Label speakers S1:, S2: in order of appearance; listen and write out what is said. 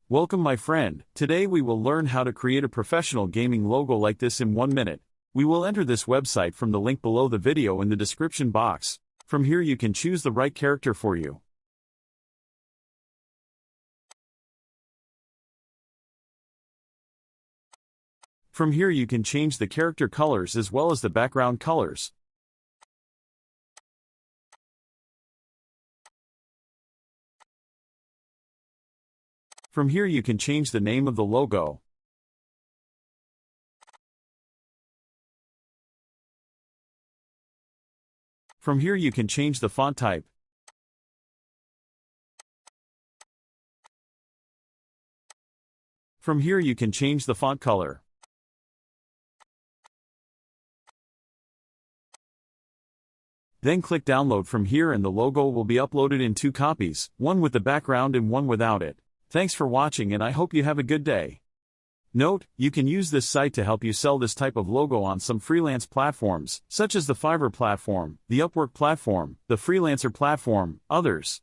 S1: Welcome my friend. Today we will learn how to create a professional gaming logo like this in 1 minute. We will enter this website from the link below the video in the description box. From here you can choose the right character for you. From here you can change the character colors as well as the background colors. From here you can change the name of the logo. From here you can change the font type. From here you can change the font color. Then click download from here and the logo will be uploaded in 2 copies, one with the background and one without it. Thanks for watching and I hope you have a good day. Note, you can use this site to help you sell this type of logo on some freelance platforms, such as the Fiverr platform, the Upwork platform, the Freelancer platform, others.